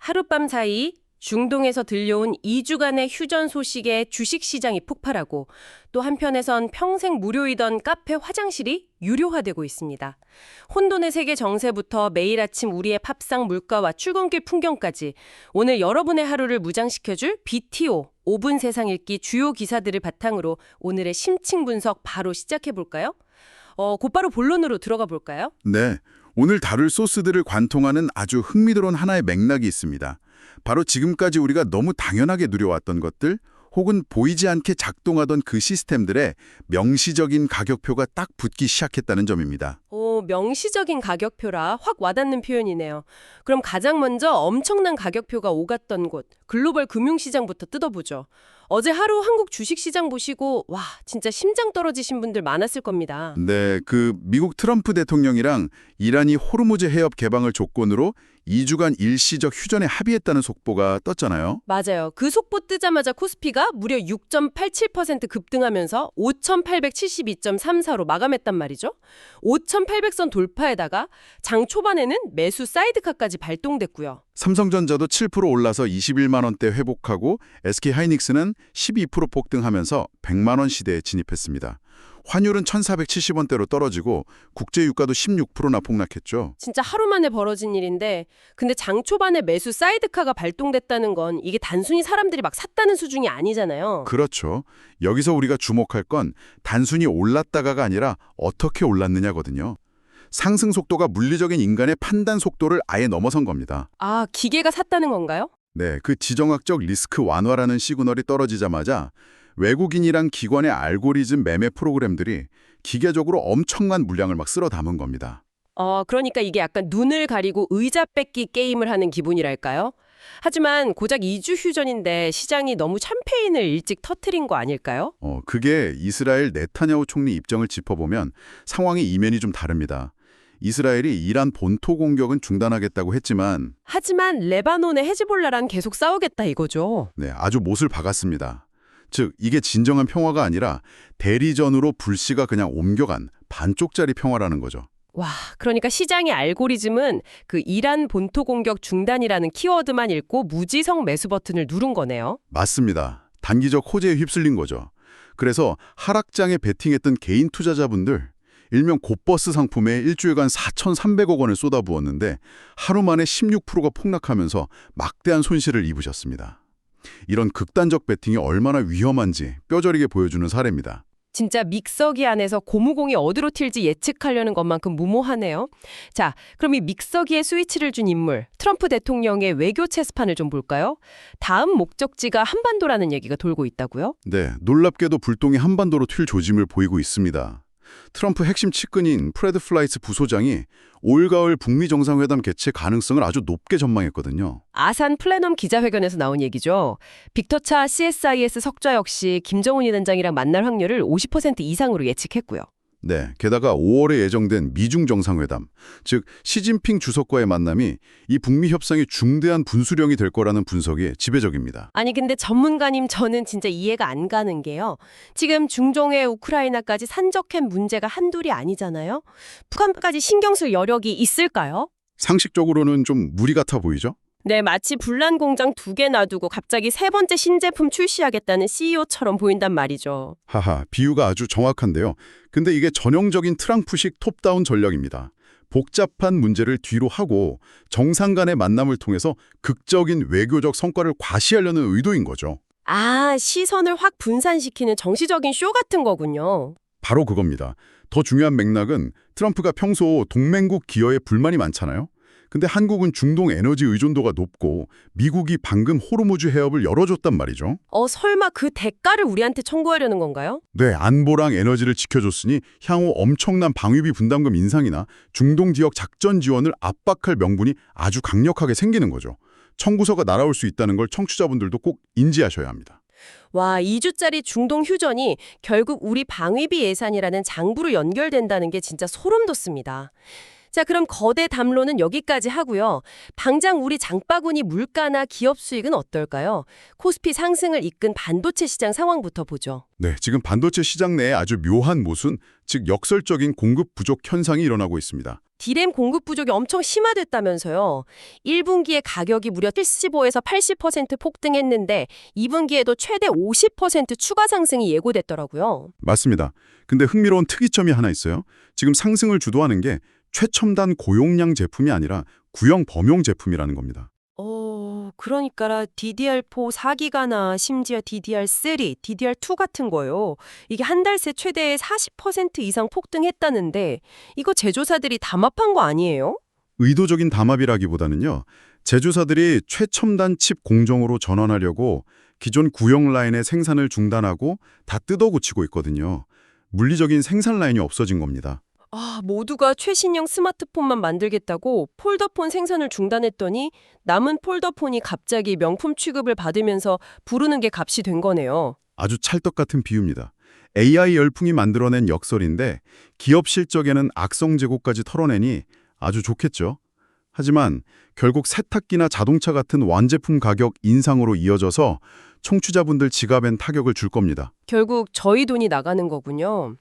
하룻밤 사이 중동에서 들려온 2주간의 휴전 소식에 주식시장이 폭발하고 또 한편에선 평생 무료이던 카페 화장실이 유료화되고 있습니다. 혼돈의 세계 정세부터 매일 아침 우리의 밥상 물가와 출근길 풍경까지 오늘 여러분의 하루를 무장시켜줄 BTO 5분 세상 읽기 주요 기사들을 바탕으로 오늘의 심층 분석 바로 시작해볼까요? 곧바로 본론으로 들어가 볼까요? 네, 오늘 다룰 소스들을 관통하는 아주 흥미로운 하나의 맥락이 있습니다. 바로 지금까지 우리가 너무 당연하게 누려왔던 것들, 혹은 보이지 않게 작동하던 그 시스템들의 명시적인 가격표가 딱 붙기 시작했다는 점입니다. 명시적인 가격표라 확 와닿는 표현이네요. 그럼 가장 먼저 엄청난 가격표가 오갔던 곳, 글로벌 금융시장부터 뜯어보죠. 어제 하루 한국 주식시장 보시고 와, 진짜 심장 떨어지신 분들 많았을 겁니다. 네, 미국 트럼프 대통령이랑 이란이 호르무즈 해협 개방을 조건으로 2주간 일시적 휴전에 합의했다는 속보가 떴잖아요. 맞아요. 그 속보 뜨자마자 코스피가 무려 6.87% 급등하면서 5,872.34로 마감했단 말이죠. 5,800선 돌파에다가 장 초반에는 매수 사이드카까지 발동됐고요. 삼성전자도 7% 올라서 21만 원대 회복하고 SK하이닉스는 12% 폭등하면서 100만 원 시대에 진입했습니다. 환율은 1,470원대로 떨어지고 국제유가도 16%나 폭락했죠. 진짜 하루 만에 벌어진 일인데 근데 장 초반에 매수 사이드카가 발동됐다는 건 이게 단순히 사람들이 막 샀다는 수준이 아니잖아요. 그렇죠. 여기서 우리가 주목할 건 단순히 올랐다가가 아니라 어떻게 올랐느냐거든요. 상승 속도가 물리적인 인간의 판단 속도를 아예 넘어선 겁니다. 아, 기계가 샀다는 건가요? 네, 그 지정학적 리스크 완화라는 시그널이 떨어지자마자 외국인이랑 기관의 알고리즘 매매 프로그램들이 기계적으로 엄청난 물량을 막 쓸어 담은 겁니다. 그러니까 이게 약간 눈을 가리고 의자 뺏기 게임을 하는 기분이랄까요? 하지만 고작 2주 휴전인데 시장이 너무 샴페인을 일찍 터트린 거 아닐까요? 그게 이스라엘 네타냐후 총리 입장을 짚어보면 상황의 이면이 좀 다릅니다. 이스라엘이 이란 본토 공격은 중단하겠다고 했지만 하지만 레바논의 헤즈볼라랑 계속 싸우겠다 이거죠. 네, 아주 못을 박았습니다. 즉, 이게 진정한 평화가 아니라 대리전으로 불씨가 그냥 옮겨간 반쪽짜리 평화라는 거죠. 와, 그러니까 시장의 알고리즘은 그 이란 본토 공격 중단이라는 키워드만 읽고 무지성 매수 버튼을 누른 거네요. 맞습니다. 단기적 호재에 휩쓸린 거죠. 그래서 하락장에 베팅했던 개인 투자자분들, 일명 곧버스 상품에 일주일간 4,300억 원을 쏟아부었는데 하루 만에 16%가 폭락하면서 막대한 손실을 입으셨습니다. 이런 극단적 베팅이 얼마나 위험한지 뼈저리게 보여주는 사례입니다. 진짜 믹서기 안에서 고무공이 어디로 튈지 예측하려는 것만큼 무모하네요. 자, 그럼 이 믹서기에 스위치를 준 인물, 트럼프 대통령의 외교 체스판을 좀 볼까요? 다음 목적지가 한반도라는 얘기가 돌고 있다고요? 네, 놀랍게도 불똥이 한반도로 튈 조짐을 보이고 있습니다. 트럼프 핵심 측근인 프레드 플라이츠 부소장이 올가을 북미 정상회담 개최 가능성을 아주 높게 전망했거든요. 아산 플래넘 기자회견에서 나온 얘기죠. 빅터차 CSIS 석좌 역시 김정은 위원장이랑 만날 확률을 50% 이상으로 예측했고요. 네, 게다가 5월에 예정된 미중 정상회담, 즉 시진핑 주석과의 만남이 이 북미 협상의 중대한 분수령이 될 거라는 분석이 지배적입니다. 아니 근데 전문가님 저는 진짜 이해가 안 가는 게요. 지금 중동에 우크라이나까지 산적한 문제가 한둘이 아니잖아요. 북한까지 신경 쓸 여력이 있을까요? 상식적으로는 좀 무리 같아 보이죠? 네, 마치 불난 공장 2개 놔두고 갑자기 세 번째 신제품 출시하겠다는 CEO처럼 보인단 말이죠. 하하, 비유가 아주 정확한데요. 근데 이게 전형적인 트럼프식 톱다운 전략입니다. 복잡한 문제를 뒤로 하고 정상 간의 만남을 통해서 극적인 외교적 성과를 과시하려는 의도인 거죠. 아, 시선을 확 분산시키는 정치적인 쇼 같은 거군요. 바로 그겁니다. 더 중요한 맥락은 트럼프가 평소 동맹국 기여에 불만이 많잖아요. 근데 한국은 중동 에너지 의존도가 높고 미국이 방금 호르무즈 해협을 열어줬단 말이죠. 설마 그 대가를 우리한테 청구하려는 건가요? 네, 안보랑 에너지를 지켜줬으니 향후 엄청난 방위비 분담금 인상이나 중동 지역 작전 지원을 압박할 명분이 아주 강력하게 생기는 거죠. 청구서가 날아올 수 있다는 걸 청취자분들도 꼭 인지하셔야 합니다. 와, 2주짜리 중동 휴전이 결국 우리 방위비 예산이라는 장부로 연결된다는 게 진짜 소름 돋습니다. 자, 그럼 거대 담론은 여기까지 하고요. 당장 우리 장바구니 물가나 기업 수익은 어떨까요? 코스피 상승을 이끈 반도체 시장 상황부터 보죠. 네, 지금 반도체 시장 내에 아주 묘한 모순, 즉 역설적인 공급 부족 현상이 일어나고 있습니다. 디램 공급 부족이 엄청 심화됐다면서요. 1분기에 가격이 무려 75에서 80% 폭등했는데 2분기에도 최대 50% 추가 상승이 예고됐더라고요. 맞습니다. 근데 흥미로운 특이점이 하나 있어요. 지금 상승을 주도하는 게 최첨단 고용량 제품이 아니라 구형 범용 제품이라는 겁니다. 그러니까 DDR4 4기가나 심지어 DDR3, DDR2 같은 거요. 이게 한 달 새 최대 40% 이상 폭등했다는데 이거 제조사들이 담합한 거 아니에요? 의도적인 담합이라기보다는요. 제조사들이 최첨단 칩 공정으로 전환하려고 기존 구형 라인의 생산을 중단하고 다 뜯어 고치고 있거든요. 물리적인 생산 라인이 없어진 겁니다. 모두가 최신형 스마트폰만 만들겠다고 폴더폰 생산을 중단했더니 남은 폴더폰이 갑자기 명품 취급을 받으면서 부르는 게 값이 된 거네요. 아주 찰떡 같은 비유입니다. AI 열풍이 만들어낸 역설인데 기업 실적에는 악성 재고까지 털어내니 아주 좋겠죠. 하지만 결국 세탁기나 자동차 같은 완제품 가격 인상으로 이어져서 청취자분들 지갑엔 타격을 줄 겁니다. 결국 저희 돈이 나가는 거군요.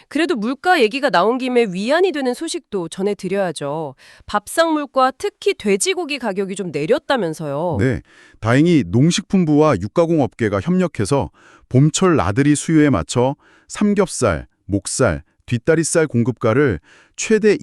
그래도 물가 얘기가 나온 김에 위안이 되는 소식도 전해드려야죠. 밥상물과 특히 돼지고기 가격이 좀 내렸다면서요. 네, 다행히 농식품부와 육가공업계가 협력해서 봄철 나들이 수요에 맞춰 삼겹살, 목살, 뒷다리살 공급가를 최대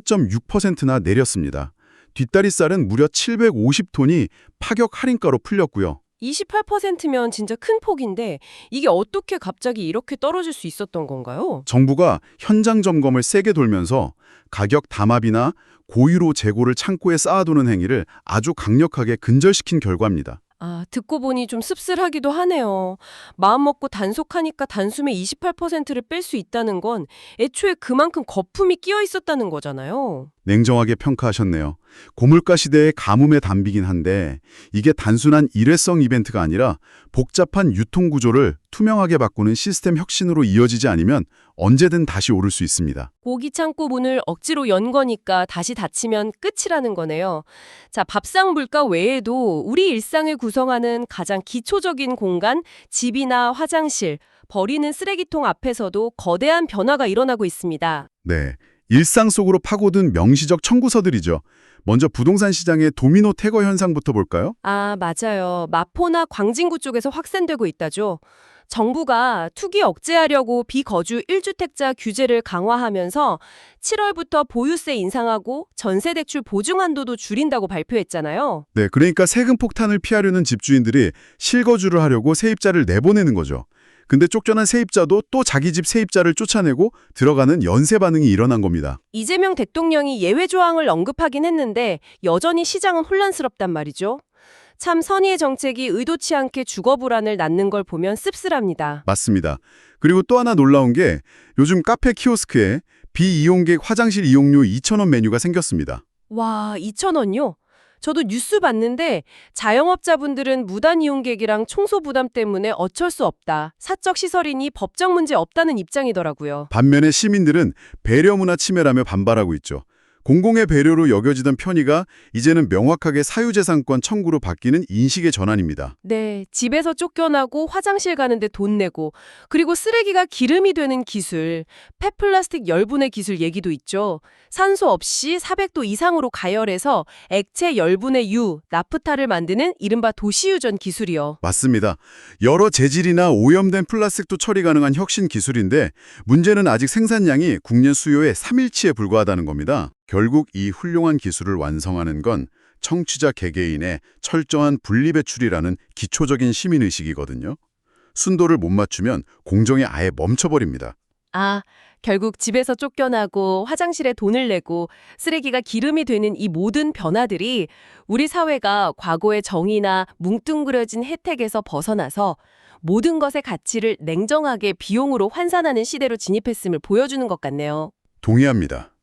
28.6%나 내렸습니다. 뒷다리살은 무려 750톤이 파격 할인가로 풀렸고요. 28%면 진짜 큰 폭인데 이게 어떻게 갑자기 이렇게 떨어질 수 있었던 건가요? 정부가 현장 점검을 세게 돌면서 가격 담합이나 고의로 재고를 창고에 쌓아두는 행위를 아주 강력하게 근절시킨 결과입니다. 듣고 보니 좀 씁쓸하기도 하네요. 마음 먹고 단속하니까 단숨에 28%를 뺄 수 있다는 건 애초에 그만큼 거품이 끼어 있었다는 거잖아요. 냉정하게 평가하셨네요. 고물가 시대의 가뭄의 단비긴 한데 이게 단순한 일회성 이벤트가 아니라 복잡한 유통구조를 투명하게 바꾸는 시스템 혁신으로 이어지지 않으면 언제든 다시 오를 수 있습니다. 고기 창고 문을 억지로 연 거니까 다시 닫히면 끝이라는 거네요. 자, 밥상 물가 외에도 우리 일상을 구성하는 가장 기초적인 공간, 집이나 화장실, 버리는 쓰레기통 앞에서도 거대한 변화가 일어나고 있습니다. 네, 일상 속으로 파고든 명시적 청구서들이죠. 먼저 부동산 시장의 도미노 퇴거 현상부터 볼까요? 맞아요. 마포나 광진구 쪽에서 확산되고 있다죠. 정부가 투기 억제하려고 비거주 1주택자 규제를 강화하면서 7월부터 보유세 인상하고 전세 대출 보증 한도도 줄인다고 발표했잖아요. 네, 그러니까 세금 폭탄을 피하려는 집주인들이 실거주를 하려고 세입자를 내보내는 거죠. 근데 쫓겨난 세입자도 또 자기 집 세입자를 쫓아내고 들어가는 연쇄 반응이 일어난 겁니다. 이재명 대통령이 예외 조항을 언급하긴 했는데 여전히 시장은 혼란스럽단 말이죠. 참 선의의 정책이 의도치 않게 주거 불안을 낳는 걸 보면 씁쓸합니다. 맞습니다. 그리고 또 하나 놀라운 게 요즘 카페 키오스크에 비이용객 화장실 이용료 2,000원 메뉴가 생겼습니다. 와, 2,000원요? 저도 뉴스 봤는데 자영업자분들은 무단 이용객이랑 청소 부담 때문에 어쩔 수 없다. 사적 시설이니 법적 문제 없다는 입장이더라고요. 반면에 시민들은 배려 문화 침해라며 반발하고 있죠. 공공의 배려로 여겨지던 편의가 이제는 명확하게 사유재산권 청구로 바뀌는 인식의 전환입니다. 네, 집에서 쫓겨나고 화장실 가는데 돈 내고 그리고 쓰레기가 기름이 되는 기술, 폐플라스틱 열분해 기술 얘기도 있죠. 산소 없이 400도 이상으로 가열해서 액체 열분해 유, 나프타를 만드는 이른바 도시유전 기술이요. 맞습니다. 여러 재질이나 오염된 플라스틱도 처리 가능한 혁신 기술인데 문제는 아직 생산량이 국내 수요의 3일치에 불과하다는 겁니다. 결국 이 훌륭한 기술을 완성하는 건 청취자 개개인의 철저한 분리배출이라는 기초적인 시민의식이거든요. 순도를 못 맞추면 공정이 아예 멈춰버립니다. 결국 집에서 쫓겨나고 화장실에 돈을 내고 쓰레기가 기름이 되는 이 모든 변화들이 우리 사회가 과거의 정의나 뭉뚱그려진 혜택에서 벗어나서 모든 것의 가치를 냉정하게 비용으로 환산하는 시대로 진입했음을 보여주는 것 같네요. 동의합니다.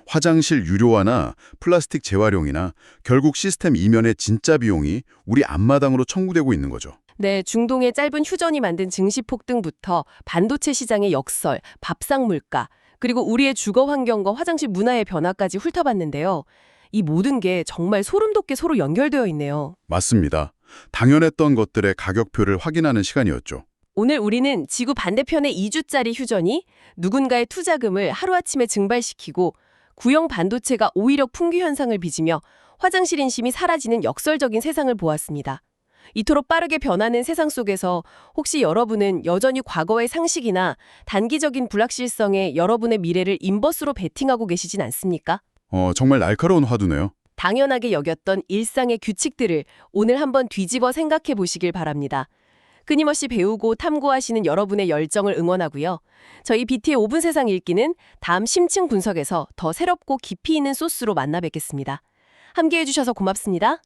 화장실 유료화나 플라스틱 재활용이나 결국 시스템 이면의 진짜 비용이 우리 앞마당으로 청구되고 있는 거죠. 네, 중동의 짧은 휴전이 만든 증시 폭등부터 반도체 시장의 역설, 밥상 물가, 그리고 우리의 주거 환경과 화장실 문화의 변화까지 훑어봤는데요. 이 모든 게 정말 소름 돋게 서로 연결되어 있네요. 맞습니다. 당연했던 것들의 가격표를 확인하는 시간이었죠. 오늘 우리는 지구 반대편의 2주짜리 휴전이 누군가의 투자금을 하루아침에 증발시키고 구형 반도체가 오히려 풍귀 현상을 빚으며 화장실 인심이 사라지는 역설적인 세상을 보았습니다. 이토록 빠르게 변하는 세상 속에서 혹시 여러분은 여전히 과거의 상식이나 단기적인 불확실성에 여러분의 미래를 인버스로 베팅하고 계시진 않습니까? 정말 날카로운 화두네요. 당연하게 여겼던 일상의 규칙들을 오늘 한번 뒤집어 생각해 보시길 바랍니다. 끊임없이 배우고 탐구하시는 여러분의 열정을 응원하고요. 저희 BT의 5분 세상 읽기는 다음 심층 분석에서 더 새롭고 깊이 있는 소스로 만나 뵙겠습니다. 함께해 주셔서 고맙습니다.